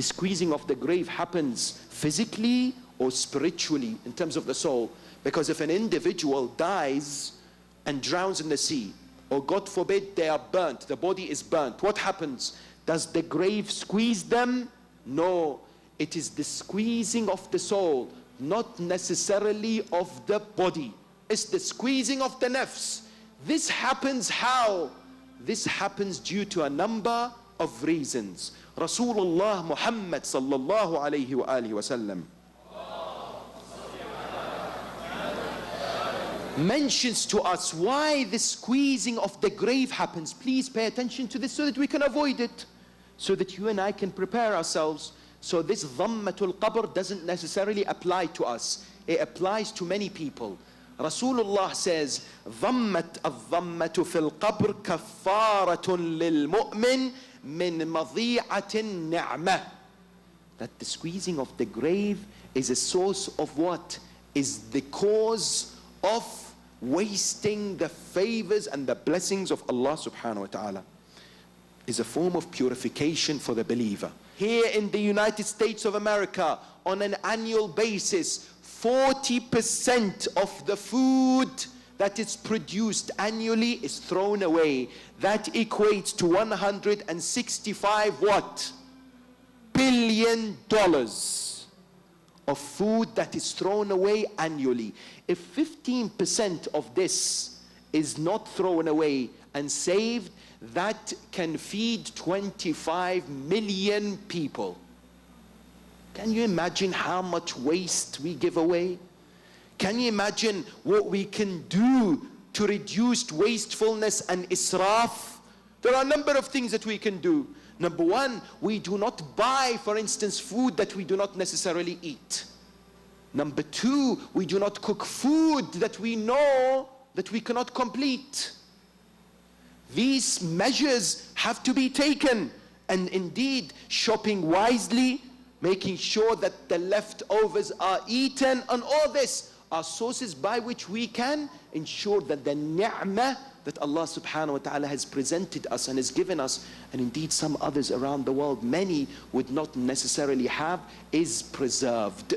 The squeezing of the grave happens physically or spiritually in terms of the soul. Because if an individual dies and drowns in the sea, or God forbid they are burnt, the body is burnt, what happens? Does the grave squeeze them? No, it is the squeezing of the soul, not necessarily of the body. It's the squeezing of the nafs. This happens how? This happens due to a number of reasons. Rasulullah Muhammad sallallahu alayhi wa alihi wa sallam mentions to us why the squeezing of the grave happens. Please pay attention to this so that we can avoid it, so that you and I can prepare ourselves. So this dhammatul qabr doesn't necessarily apply to us. It applies to many people. Rasulullah says, dhammat al-dhammatu fil qabr kaffaratun lil mu'min min madhi'atin ni'mah. That the squeezing of the grave is a source of what? Is the cause of wasting the favors and the blessings of Allah subhanahu wa ta'ala. Is a form of purification for the believer. Here in the United States of America, on an annual basis, 40% of the food that is produced annually is thrown away. That equates to 165 what? $billion of food that is thrown away annually. If 15% of this is not thrown away and saved, that can feed 25 million people. Can you imagine how much waste we give away? Can you imagine what we can do to reduce wastefulness and israf? There are a number of things that we can do. Number one, we do not buy, for instance, food that we do not necessarily eat. Number two, we do not cook food that we know that we cannot complete. These measures have to be taken, and indeed shopping wisely, making sure that the leftovers are eaten, and all this are sources by which we can ensure that the ni'mah that Allah subhanahu wa ta'ala has presented us and has given us, and indeed some others around the world, many would not necessarily have, is preserved.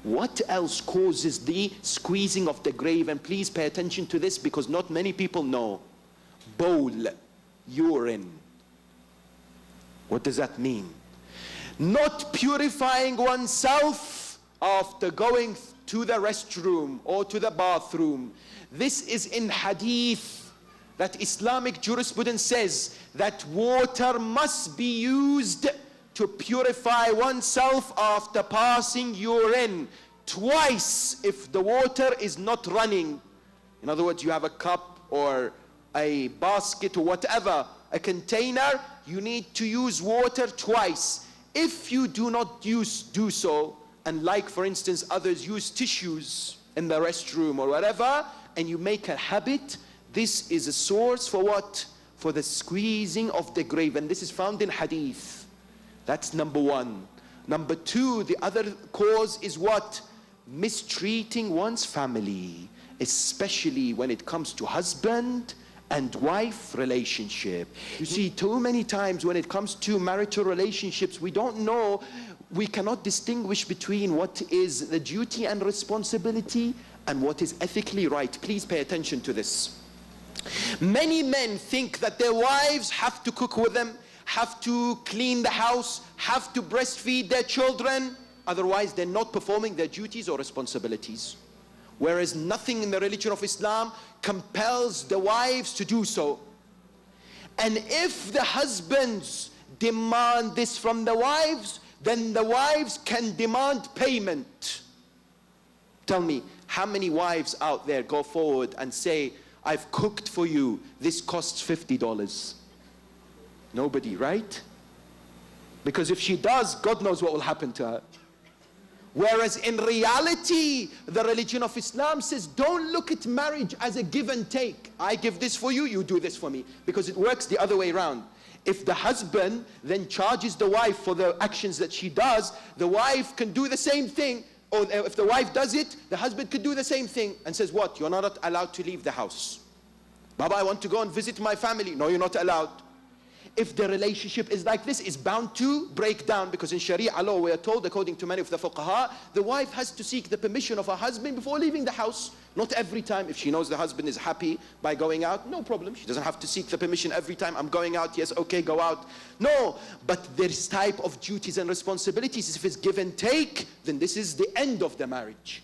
What else causes the squeezing of the grave? And please pay attention to this because not many people know. Bowl, urine. What does that mean? Not purifying oneself after going to the restroom or to the bathroom. This is in hadith that Islamic jurisprudence says that water must be used to purify oneself after passing urine twice if the water is not running. In other words, you have a cup or a basket or whatever, a container, you need to use water twice. If you do not do so, and like for instance others use tissues in the restroom or whatever, and you make a habit, this is a source for what? For the squeezing of the grave, and this is found in hadith. That's number one. Number two, the other cause is what? Mistreating one's family, especially when it comes to husband and wife relationship. You see, too many times when it comes to marital relationships, we don't know, we cannot distinguish between what is the duty and responsibility and what is ethically right. Please pay attention to this. Many men think that their wives have to cook with them, have to clean the house, have to breastfeed their children, otherwise they're not performing their duties or responsibilities. Whereas nothing in the religion of Islam compels the wives to do so. And if the husbands demand this from the wives, then the wives can demand payment. Tell me, how many wives out there go forward and say, I've cooked for you, this costs $50? Nobody, right? Because if she does, God knows what will happen to her. Whereas in reality, the religion of Islam says, don't look at marriage as a give and take. I give this for you, you do this for me. Because it works the other way around. If the husband then charges the wife for the actions that she does, the wife can do the same thing. Or if the wife does it, the husband could do the same thing and says, what? You're not allowed to leave the house. Baba, I want to go and visit my family. No, you're not allowed. if the relationship is like this, is bound to break down, because in Sharia law we are told, according to many of the fuqaha, the wife has to seek the permission of her husband before leaving the house. Not every time. If she knows the husband is happy by going out, no problem. She doesn't have to seek the permission every time. I'm going out, yes, okay, go out. No, but this type of duties and responsibilities, if it's give and take, then this is the end of the marriage.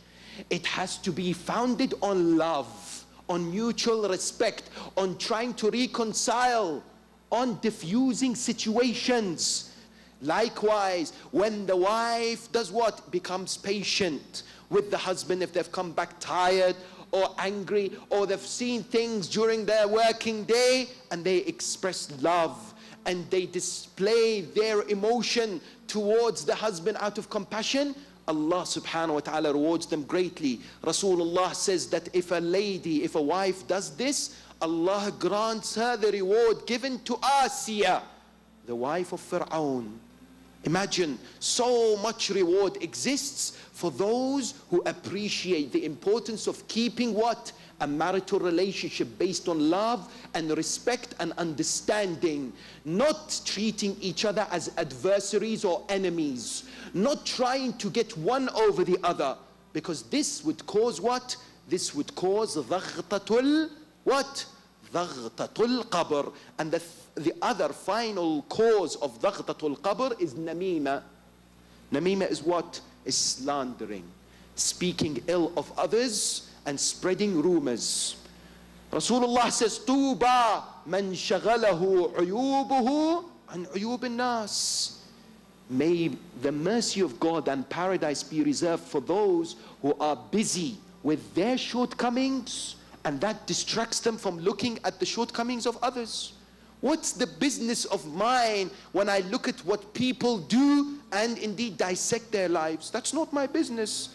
It has to be founded on love, on mutual respect, on trying to reconcile, on diffusing situations. Likewise, when the wife does what? Becomes patient with the husband if they've come back tired or angry, or they've seen things during their working day, and they express love and they display their emotion towards the husband out of compassion, Allah subhanahu wa ta'ala rewards them greatly. Rasulullah says that if a wife does this, Allah grants her the reward given to Asiya, the wife of Fir'aun. Imagine, so much reward exists for those who appreciate the importance of keeping what? A marital relationship based on love and respect and understanding. Not treating each other as adversaries or enemies. Not trying to get one over the other. Because this would cause what? This would cause dhaghtatul what? Dhaghtatul qabr. And the other final cause of dhaghtatul qabr is namima. Namima is what? Is slandering. Speaking ill of others and spreading rumors. Rasulullah says, Tuba man shaghalahu uyubuhu an uyub nas. May the mercy of God and paradise be reserved for those who are busy with their shortcomings, and that distracts them from looking at the shortcomings of others. What's the business of mine when I look at what people do and indeed dissect their lives? That's not my business.